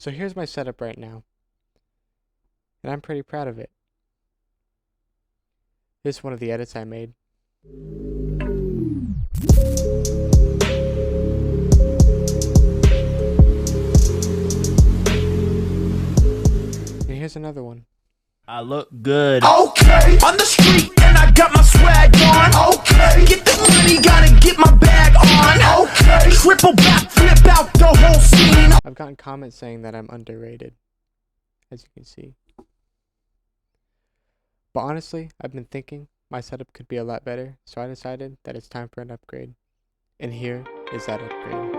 So here's my setup right now, and I'm pretty proud of it. This is one of the edits I made. And here's another one. I look good. Okay, on the street and I got my swag on. Okay, get the money, gotta get my bag on. Okay, triple back, flip out the whole scene. I've gotten comments saying that I'm underrated, as you can see. But honestly, I've been thinking my setup could be a lot better, so I decided that it's time for an upgrade. And here is that upgrade.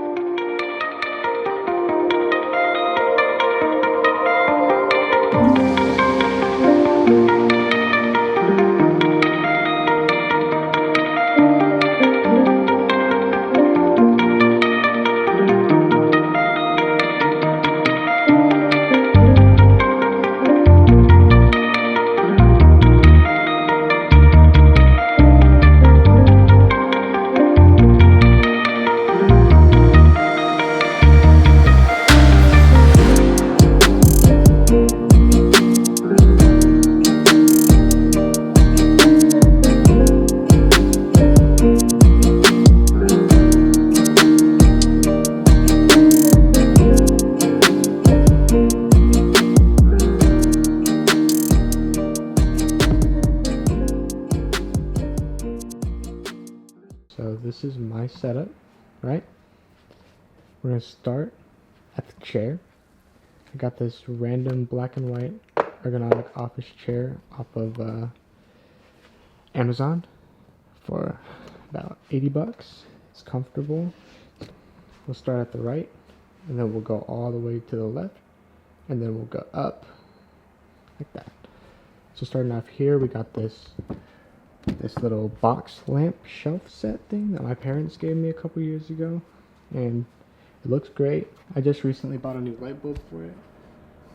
So this is my setup, right? We're gonna start at the chair. I got this random black and white ergonomic office chair off of Amazon for about 80 bucks. It's comfortable. We'll start at the right, and then we'll go all the way to the left, and then we'll go up like that. So starting off here, we got this little box lamp shelf set thing that my parents gave me a couple years ago, and it looks great. I just recently bought a new light bulb for it.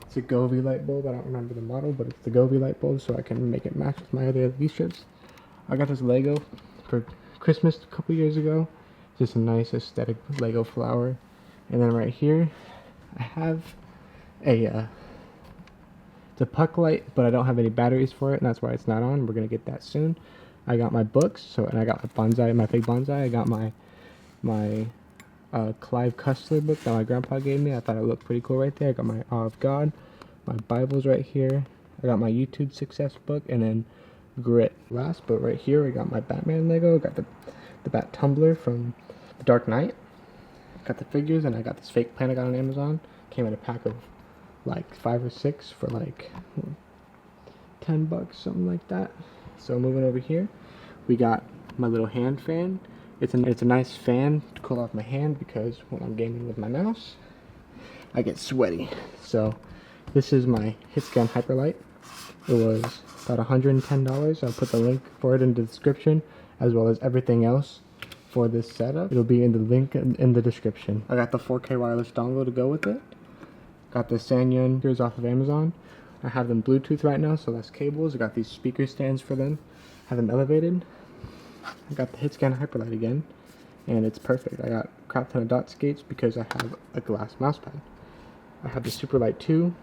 It's a Govee light bulb. I don't remember the model, but it's the Govee light bulb, so I can make it match with my other LED strips. I got this Lego for Christmas a couple years ago. Just a nice aesthetic Lego flower. And then right here, I have it's a puck light, but I don't have any batteries for it, and that's why it's not on. We're gonna get that soon. I got my books, and I got my bonsai, my fake bonsai. I got my Clive Cussler book that my grandpa gave me. I thought it looked pretty cool right there. I got my Awe of God, my Bibles right here. I got my YouTube success book, and then Grit. Last, but right here, I got my Batman Lego. I got the Bat Tumbler from The Dark Knight. Got the figures, and I got this fake pen I got on Amazon. Came in a pack of like 5 or 6 for like 10 bucks, something like that. So moving over here, we got my little hand fan. It's a nice fan to cool off my hand, because when I'm gaming with my mouse, I get sweaty. So this is my Hitscan Hyperlight. It was about $110. I'll put the link for it in the description, as well as everything else for this setup. It'll be in the link in the description. I got the 4K wireless dongle to go with it. Got the Sanyon ears off of Amazon. I have them Bluetooth right now, so less cables. I got these speaker stands for them. Have them elevated. I got the Hitscan Hyperlight again, and it's perfect. I got a crap ton of dot skates because I have a glass mousepad. I have the Superlight 2.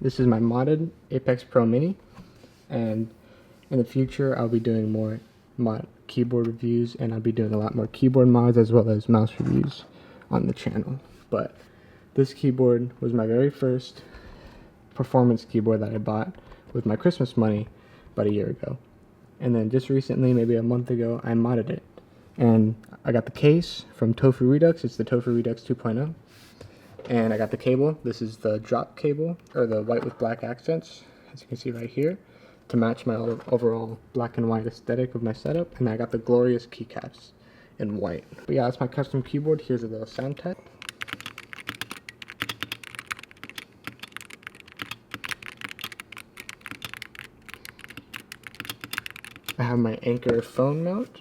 This is my modded Apex Pro Mini, and in the future I'll be doing more mod keyboard reviews, and I'll be doing a lot more keyboard mods as well as mouse reviews on the channel. But this keyboard was my very first performance keyboard that I bought with my Christmas money about a year ago. And then just recently, maybe a month ago, I modded it. And I got the case from Tofu Redux. It's the Tofu Redux 2.0. And I got the cable. This is the drop cable, or the white with black accents, as you can see right here, to match my overall black and white aesthetic of my setup. And I got the glorious keycaps in white. But yeah, that's my custom keyboard. Here's a little sound test. I have my Anker phone mount,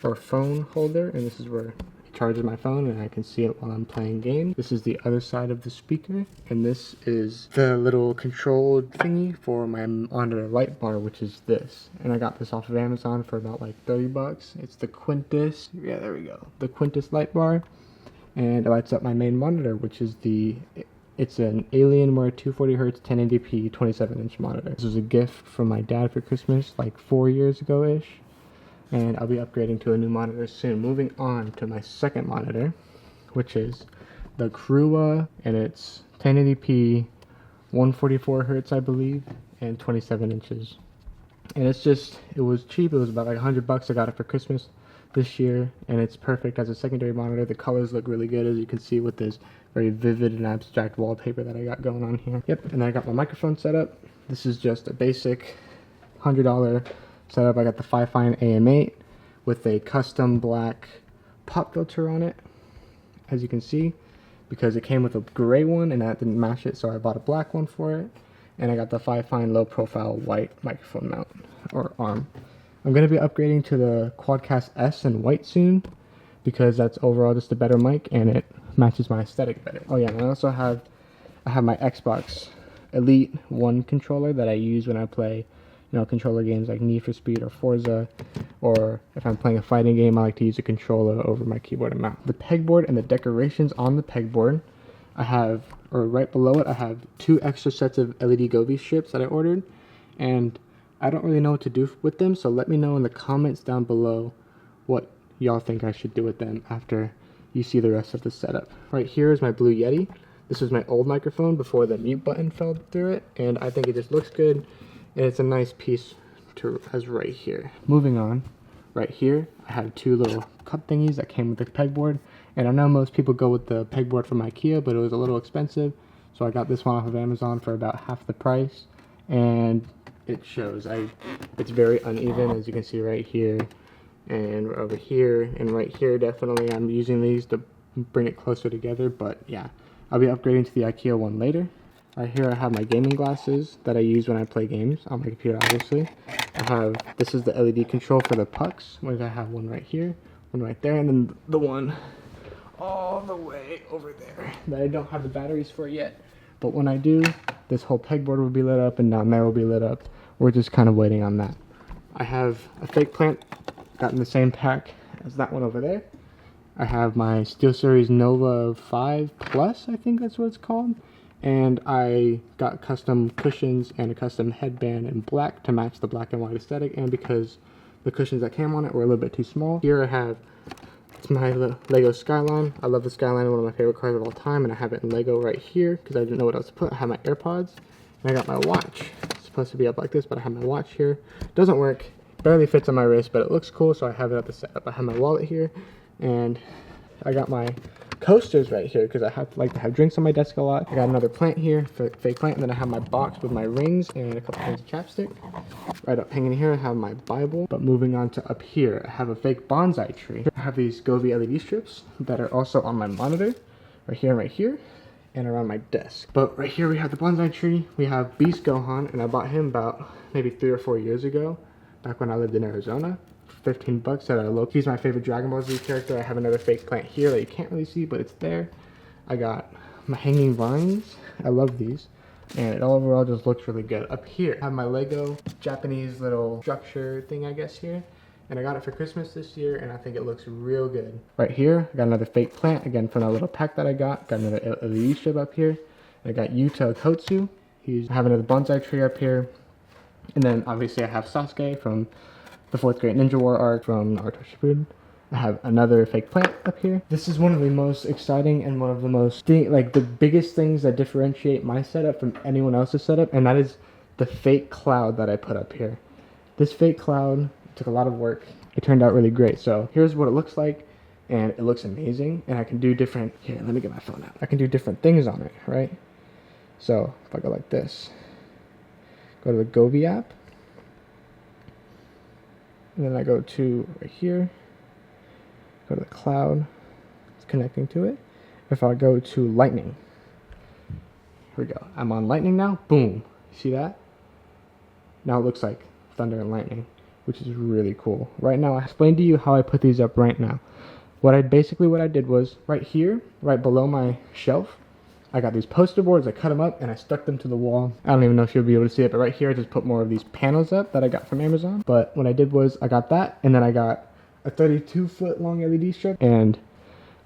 or phone holder, and this is where it charges my phone, and I can see it while I'm playing games. This is the other side of the speaker, and this is the little control thingy for my monitor light bar, which is this. And I got this off of Amazon for about like 30 bucks. It's the Quintus, yeah, there we go, the Quintus light bar, and it lights up my main monitor, which is the It's an Alienware 240Hz 1080p 27-inch monitor. This was a gift from my dad for Christmas like 4 years ago-ish. And I'll be upgrading to a new monitor soon. Moving on to my second monitor, which is the Crewa, and it's 1080p 144Hz, I believe, and 27 inches. And it was cheap. It was about like $100. I got it for Christmas this year, and it's perfect as a secondary monitor. The colors look really good, as you can see with this very vivid and abstract wallpaper that I got going on here. Yep, and I got my microphone set up. This is just a basic $100 setup. I got the Fifine AM8 with a custom black pop filter on it, as you can see, because it came with a gray one and that didn't match it, so I bought a black one for it. And I got the Fifine low profile white microphone mount, or arm. I'm going to be upgrading to the Quadcast S in white soon, because that's overall just a better mic and it matches my aesthetic better. Oh yeah, and I have my Xbox Elite 1 controller that I use when I play, controller games like Need for Speed or Forza, or if I'm playing a fighting game, I like to use a controller over my keyboard and mouse. The pegboard and the decorations on the pegboard, right below it, I have 2 extra sets of LED Govee strips that I ordered, and I don't really know what to do with them, so let me know in the comments down below what y'all think I should do with them after you see the rest of the setup. Right here is my Blue Yeti. This was my old microphone before the mute button fell through it, and I think it just looks good, and it's a nice piece as right here. Moving on, right here, I have 2 little cup thingies that came with the pegboard, and I know most people go with the pegboard from IKEA, but it was a little expensive, so I got this one off of Amazon for about half the price, and it shows. It's very uneven, as you can see right here, and over here, and right here. Definitely, I'm using these to bring it closer together, but yeah, I'll be upgrading to the IKEA one later. Right here, I have my gaming glasses that I use when I play games on my computer, obviously. This is the LED control for the pucks, which I have one right here, one right there, and then the one all the way over there that I don't have the batteries for yet. But when I do, this whole pegboard will be lit up and down there will be lit up. We're just kind of waiting on that. I have a fake plant, got in the same pack as that one over there. I have my SteelSeries Nova 5 Plus, I think that's what it's called. And I got custom cushions and a custom headband in black to match the black and white aesthetic, and because the cushions that came on it were a little bit too small. Here I have, it's my Lego Skyline. I love the Skyline, one of my favorite cars of all time, and I have it in Lego right here because I didn't know what else to put. I have my AirPods, and I got my watch. It's supposed to be up like this, but I have my watch here. Doesn't work, barely fits on my wrist, but it looks cool, so I have it at the setup. I have my wallet here, and I got my coasters right here because I like to have drinks on my desk a lot. I got another plant here, fake plant, and then I have my box with my rings and a couple kinds of chapstick. Right up hanging here, I have my Bible. But moving on to up here, I have a fake bonsai tree. I have these Govee LED strips that are also on my monitor, right here, and around my desk. But right here we have the bonsai tree. We have Beast Gohan, and I bought him about maybe 3 or 4 years ago, back when I lived in Arizona. $15 at a local. He's my favorite Dragon Ball Z character. I have another fake plant here that you can't really see, but it's there. I got my hanging vines. I love these, and it overall just looks really good. Up here, I have my Lego Japanese little structure thing, I guess, here, and I got it for Christmas this year, and I think it looks real good. Right here, I got another fake plant, again from that little pack that I got. Got another LED strip up here. I got Yuta Kotsu. I have another bonsai tree up here, and then obviously I have Sasuke from the 4th Great Ninja War arc from Naruto Shippuden. I have another fake plant up here. This is one of the most exciting and one of the most, the biggest things that differentiate my setup from anyone else's setup, and that is the fake cloud that I put up here. This fake cloud took a lot of work. It turned out really great. So here's what it looks like, and it looks amazing, and I can do different, here, let me get my phone out. I can do different things on it, right? So if I go like this, go to the Govee app, and then I go to right here, go to the cloud, it's connecting to it. If I go to lightning, here we go. I'm on lightning now, boom. See that? Now it looks like thunder and lightning, which is really cool. Right now, I explained to you how I put these up right now. What I did was, right here, right below my shelf, I got these poster boards, I cut them up, and I stuck them to the wall. I don't even know if you'll be able to see it, but right here I just put more of these panels up that I got from Amazon. But what I did was, I got that, and then I got a 32-foot long LED strip, and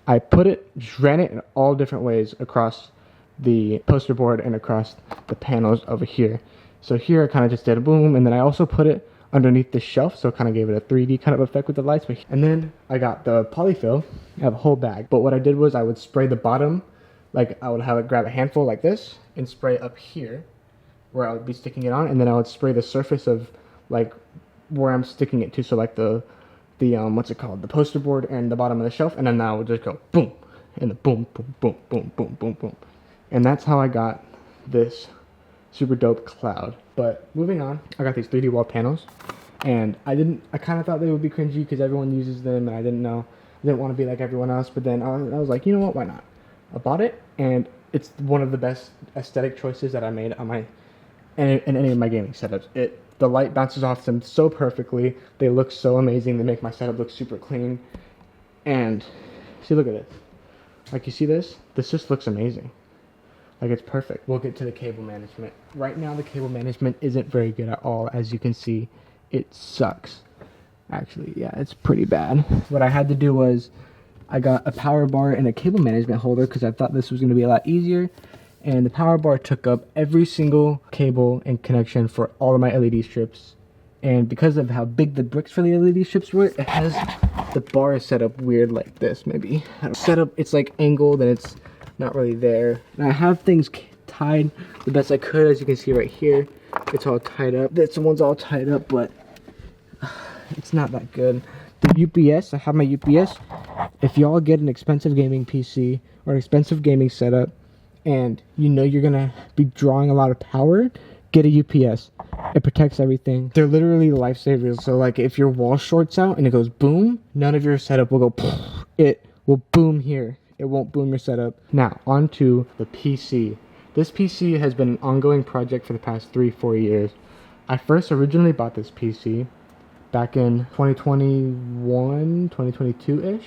I ran it in all different ways across the poster board and across the panels over here. So here I kind of just did a boom, and then I also put it underneath the shelf, so it kind of gave it a 3D kind of effect with the lights. And then I got the polyfill. I have a whole bag, but what I did was I would spray the bottom, like I would have it grab a handful like this and spray up here where I would be sticking it on, and then I would spray the surface of like where I'm sticking it to, so like the what's it called, the poster board and the bottom of the shelf, and then I would just go boom, and the boom, boom, boom, boom, boom, boom, boom, and that's how I got this super dope cloud. But moving on, I got these 3D wall panels, and I kind of thought they would be cringy because everyone uses them, and I didn't want to be like everyone else. But then I was like, you know what, why not? I bought it, and it's one of the best aesthetic choices that I made on my in any of my gaming setups. The light bounces off them so perfectly. They look so amazing. They make my setup look super clean. And see, look at this. Like, you see this? This just looks amazing. Like, it's perfect. We'll get to the cable management. Right now, the cable management isn't very good at all. As you can see, it sucks. Actually, yeah, it's pretty bad. What I had to do was I got a power bar and a cable management holder because I thought this was going to be a lot easier. And the power bar took up every single cable and connection for all of my LED strips. And because of how big the bricks for the LED strips were, it has the bar set up weird like this, maybe. It's like angled and it's not really there. And I have things tied the best I could, as you can see right here. It's all tied up. This one's all tied up, but it's not that good. The UPS, I have my UPS. If y'all get an expensive gaming PC or an expensive gaming setup, and you know you're gonna be drawing a lot of power, get a UPS. It protects everything. They're literally lifesavers. So like if your wall shorts out and it goes boom, none of your setup will go poof. It will boom here. It won't boom your setup. Now, on to the PC. This PC has been an ongoing project for the past 3-4 years. I first originally bought this PC back in 2021, 2022-ish.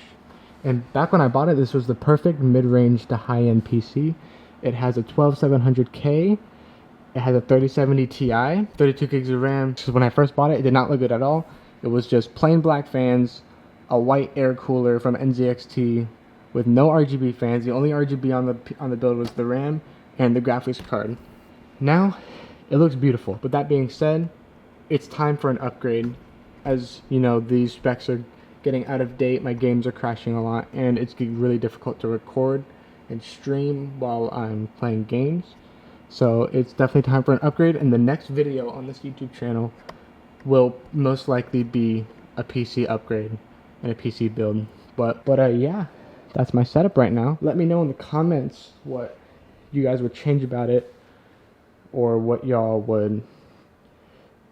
And back when I bought it, this was the perfect mid-range to high-end PC. It has a 12700K, it has a 3070 Ti, 32 gigs of RAM. So when I first bought it, it did not look good at all. It was just plain black fans, a white air cooler from NZXT with no RGB fans. The only RGB on the build was the RAM and the graphics card. Now, it looks beautiful. But that being said, it's time for an upgrade. As you know, these specs are getting out of date, my games are crashing a lot, and it's getting really difficult to record and stream while I'm playing games. So it's definitely time for an upgrade, and the next video on this YouTube channel will most likely be a PC upgrade and a PC build. But yeah, that's my setup right now. Let me know in the comments what you guys would change about it, or what y'all would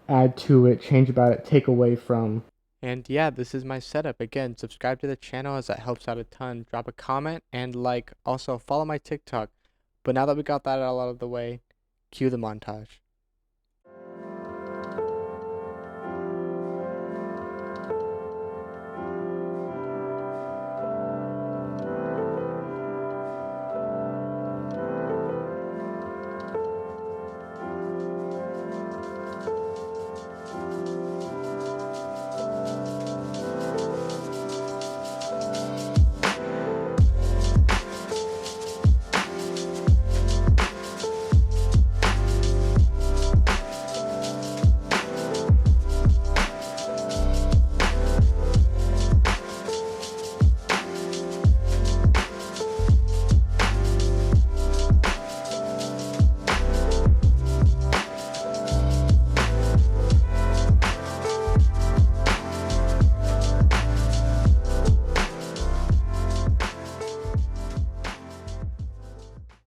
add to it, change about it, take away from. And yeah, this is my setup. Again, subscribe to the channel as that helps out a ton. Drop a comment and like. Also, follow my TikTok. But now that we got that all out of the way, cue the montage.